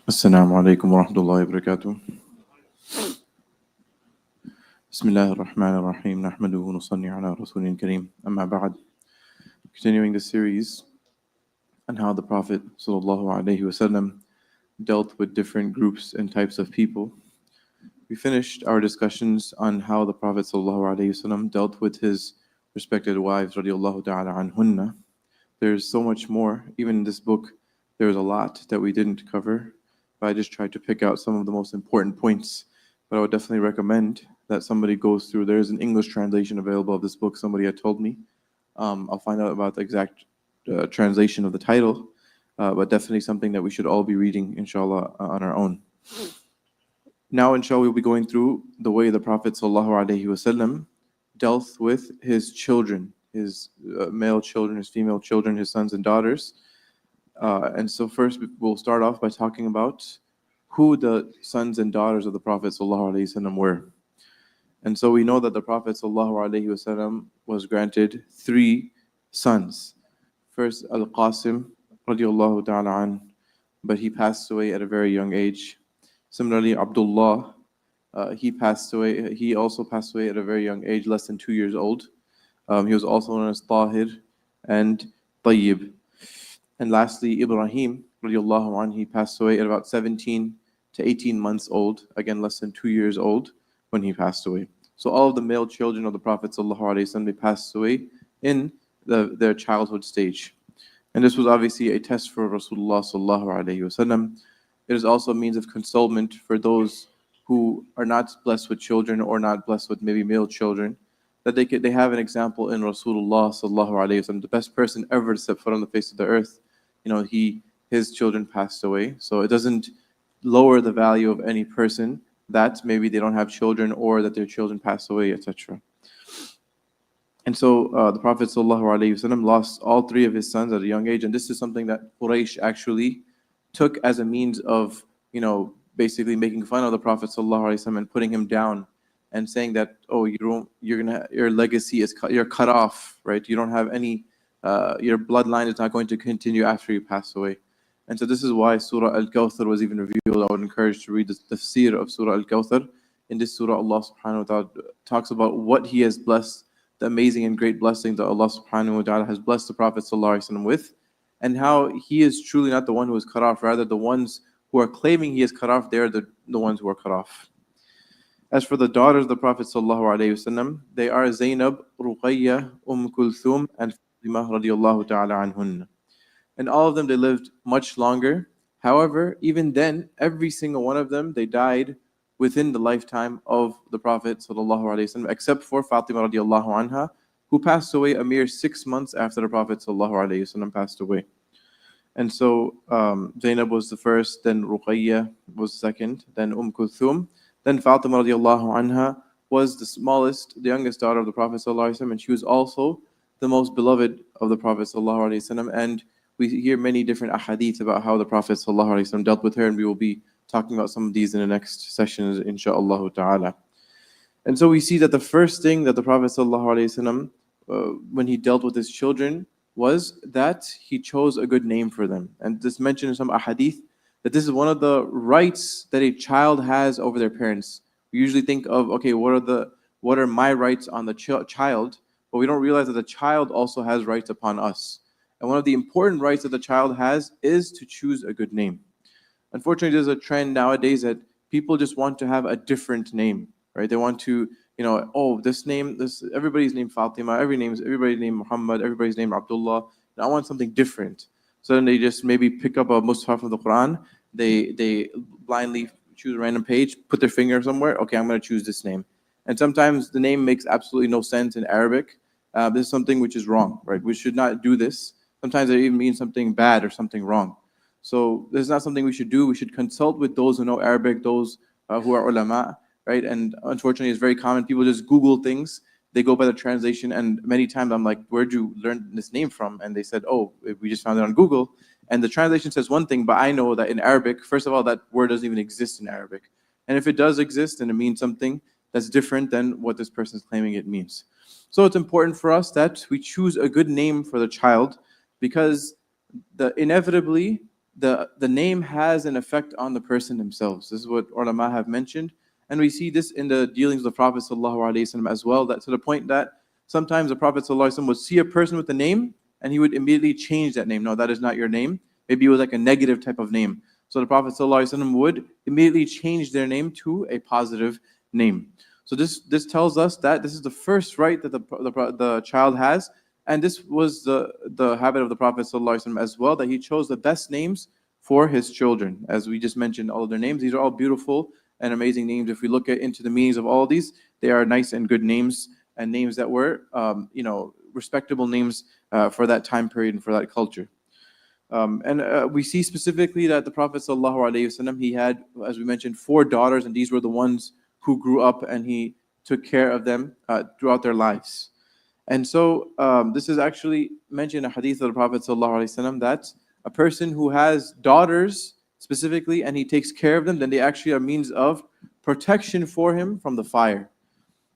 السلام عليكم ورحمة الله وبركاته. بسم الله الرحمن الرحيم نحمده ونصلي على رسول الكريم أما بعد. Continuing the series on how the Prophet ﷺ dealt with different groups and types of people. We finished our discussions on how the Prophet ﷺ dealt with his respected wives radiallahu ta'ala anhunna. There's so much more. Even in this book, there's a lot that we didn't cover, but I just tried to pick out some of the most important points. But I would definitely recommend that somebody goes through. There's an English translation available of this book, somebody had told me. I'll find out about the exact translation of the title, but definitely something that we should all be reading, inshallah, on our own. Now, inshallah, we'll be going through the way the Prophet ﷺ dealt with his children, his male children, his female children, his sons and daughters. And so first we'll start off by talking about who the sons and daughters of the Prophet ﷺ were. And so we know that the Prophet ﷺ was granted 3 sons. First, Al-Qasim radiallahu ta'ala an, but he passed away at a very young age. Similarly, Abdullah, he also passed away at a very young age, less than 2 years old. He was also known as Tahir and Tayyib. And lastly, Ibrahim radiallahu anhu, he passed away at about 17 to 18 months old, again less than 2 years old when he passed away. So all of the male children of the Prophet ﷺ, they passed away in their childhood stage. And this was obviously a test for Rasulullah ﷺ. It is also a means of consolement for those who are not blessed with children or not blessed with maybe male children, that they have an example in Rasulullah ﷺ, the best person ever to step foot on the face of the earth. You know, his children passed away. So it doesn't lower the value of any person that maybe they don't have children or that their children pass away, etc. And so the Prophet ﷺ lost all 3 of his sons at a young age, and this is something that Quraysh actually took as a means of, basically making fun of the Prophet ﷺ and putting him down and saying that, oh, your legacy you're cut off, right? You don't have any, your bloodline is not going to continue after you pass away. And so this is why Surah Al-Kawthar was even revealed. I would encourage to read the tafsir of Surah Al-Kawthar. In this surah, Allah subhanahu wa ta'ala talks about what He has blessed, the amazing and great blessings that Allah subhanahu wa ta'ala has blessed the Prophet ﷺ with, and how he is truly not the one who is cut off. Rather, the ones who are claiming he is cut off, they are the ones who are cut off. As for the daughters of the Prophet ﷺ, they are Zainab, Ruqayya, Kulthum, and Fatima radiallahu ta'ala anhunna. And all of them, they lived much longer. However, even then, every single one of them, they died within the lifetime of the Prophet ﷺ, except for Fatima radiallahu anha, who passed away a mere 6 months after the Prophet ﷺ passed away. And so Zainab was the first, then Ruqayya was the second, then Kulthum. Then Fatima radiallahu anha was the smallest, the youngest daughter of the Prophet ﷺ, and she was also the most beloved of the Prophet ﷺ. And we hear many different ahadith about how the Prophet ﷺ dealt with her, and we will be talking about some of these in the next sessions, insha'Allah ta'ala. And so we see that the first thing that the Prophet ﷺ, when he dealt with his children, was that he chose a good name for them. And this mentioned in some ahadith that this is one of the rights that a child has over their parents. We usually think of, okay, what are my rights on the child? But we don't realize that the child also has rights upon us. And one of the important rights that the child has is to choose a good name. Unfortunately, there's a trend nowadays that people just want to have a different name, right? They want to, everybody's named Fatima, everybody's named Muhammad, everybody's named Abdullah. And I want something different. So then they just maybe pick up a mushaf of the Quran, they blindly choose a random page, put their finger somewhere, okay, I'm going to choose this name. And sometimes the name makes absolutely no sense in Arabic. This is something which is wrong, right? We should not do this. Sometimes it even means something bad or something wrong. So this is not something we should do. We should consult with those who know Arabic, those who are ulama, right? And unfortunately, it's very common. People just Google things. They go by the translation, and many times I'm like, where'd you learn this name from? And they said, oh, we just found it on Google. And the translation says one thing, but I know that in Arabic, first of all, that word doesn't even exist in Arabic. And if it does exist, then it means something that's different than what this person is claiming it means. So it's important for us that we choose a good name for the child, because inevitably the name has an effect on the person themselves. This is what ulama have mentioned. And we see this in the dealings of the Prophet ﷺ as well, that to the point that sometimes the Prophet ﷺ would see a person with a name and he would immediately change that name. No, that is not your name. Maybe it was like a negative type of name. So the Prophet ﷺ would immediately change their name to a positive name. So this tells us that this is the first right that the child has. And this was the habit of the Prophet ﷺ as well, that he chose the best names for his children. As we just mentioned, all of their names, these are all beautiful and amazing names. If we look into the meanings of all of these, they are nice and good names, and names that were, respectable names for that time period and for that culture. And we see specifically that the Prophet ﷺ, he had, as we mentioned, 4 daughters, and these were the ones who grew up, and he took care of them throughout their lives. And so this is actually mentioned in a hadith of the Prophet ﷺ, that a person who has daughters specifically and he takes care of them, then they actually are means of protection for him from the fire.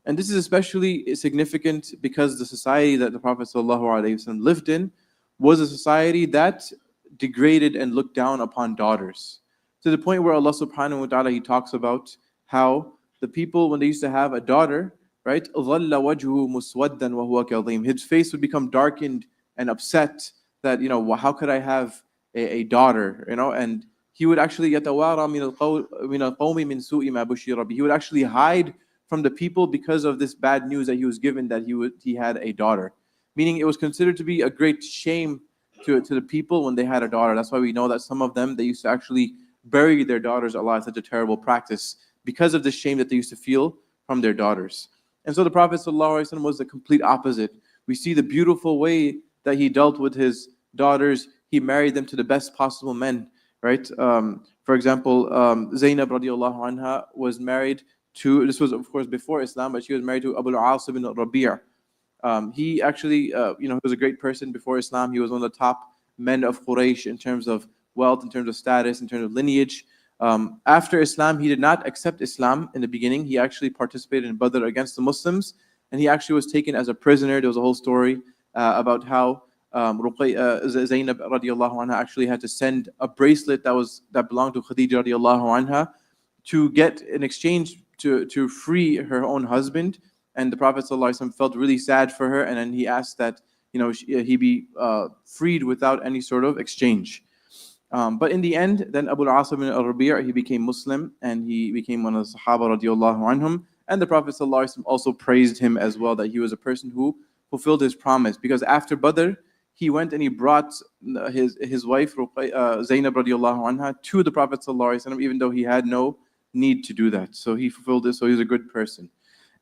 And this is especially significant because the society that the Prophet ﷺ lived in was a society that degraded and looked down upon daughters, to the point where Allah subhanahu wa ta'ala, he talks about how the people, when they used to have a daughter, right, ظَلَّ وَجْهُ مُسْوَدًّا وَهُوَ كَظِيمٌ, his face would become darkened and upset that, how could I have a daughter, and he would actually يَتَوَارَى مِنَ الْقَوْمِ مِنْ سُوءِ مَا بُشِّرَ بِهِ, he would actually hide from the people because of this bad news that he was given, that he had a daughter. Meaning it was considered to be a great shame to the people when they had a daughter. That's why we know that some of them, they used to actually bury their daughters alive, such a terrible practice, because of the shame that they used to feel from their daughters. And so the Prophet ﷺ was the complete opposite. We see the beautiful way that he dealt with his daughters. He married them to the best possible men, right? For example, Zainab radiallahu anha was married to, this was of course before Islam, but she was married to Abu al-As ibn Rabi'. He actually, he was a great person before Islam. He was one of the top men of Quraysh in terms of wealth, in terms of status, in terms of lineage. After Islam, he did not accept Islam in the beginning. He actually participated in Badr against the Muslims, and he actually was taken as a prisoner. There was a whole story about how Zainab radiallahu anha actually had to send a bracelet that belonged to Khadija radiallahu anha to get in exchange to free her own husband. And the Prophet ﷺ felt really sad for her, and then he asked that he be freed without any sort of exchange. But in the end, then Abu al-As ibn Rabi', he became Muslim, and he became one of the Sahaba radiallahu anhum. And the Prophet ﷺ also praised him as well, that he was a person who fulfilled his promise. Because after Badr, he went and he brought his wife Zainab radiallahu anha to the Prophet ﷺ, even though he had no need to do that. So he fulfilled this, so he was a good person.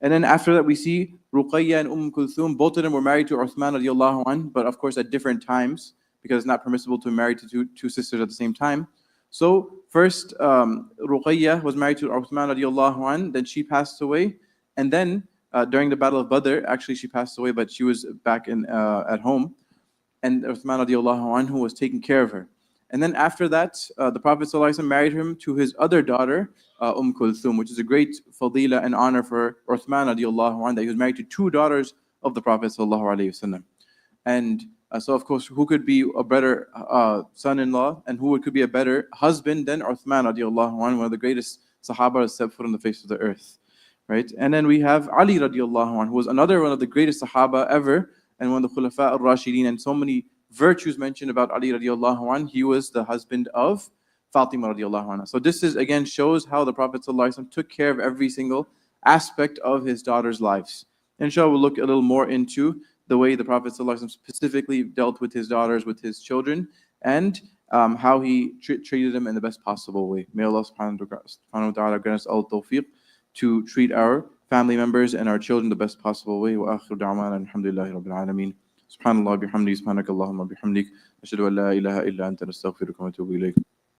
And then after that, we see Ruqayya and Kulthum. Both of them were married to Uthman radiallahu anhu, but of course at different times, because it's not permissible to marry to two sisters at the same time. So first, Ruqayya was married to Uthman radiallahu anhu, then she passed away. And then during the Battle of Badr, actually she passed away, but she was back at home. And Uthman radiallahu anhu was taking care of her. And then after that, the Prophet ﷺ married him to his other daughter, Kulthum, which is a great fadila and honor for Uthman radiallahu anhu, that he was married to 2 daughters of the Prophet ﷺ. And so of course, who could be a better son-in-law, and who could be a better husband than Uthman radiallahu anhu, one of the greatest Sahaba to step foot on the face of the earth, right? And then we have Ali radiallahu anhu, who was another one of the greatest Sahaba ever, and one of the Khulafa al-Rashidin, and so many virtues mentioned about Ali radiallahu anhu. He was the husband of Fatima radiallahu anha. So this is again shows how the Prophet ﷺ took care of every single aspect of his daughters' lives. Inshallah, we'll look a little more into the way the Prophet ﷺ specifically dealt with his daughters, with his children, and how he treated them in the best possible way. May Allah subhanahu wa ta'ala grant us all tawfiq to treat our family members and our children the best possible way. Wa akhiru da'wana alhamdulillahi rabbil alameen. Subhanallah bihamdi, subhanakallahumma bihamdik. Ashhadu an la ilaha illa anta nastaghfiruka wa atubu ilayk.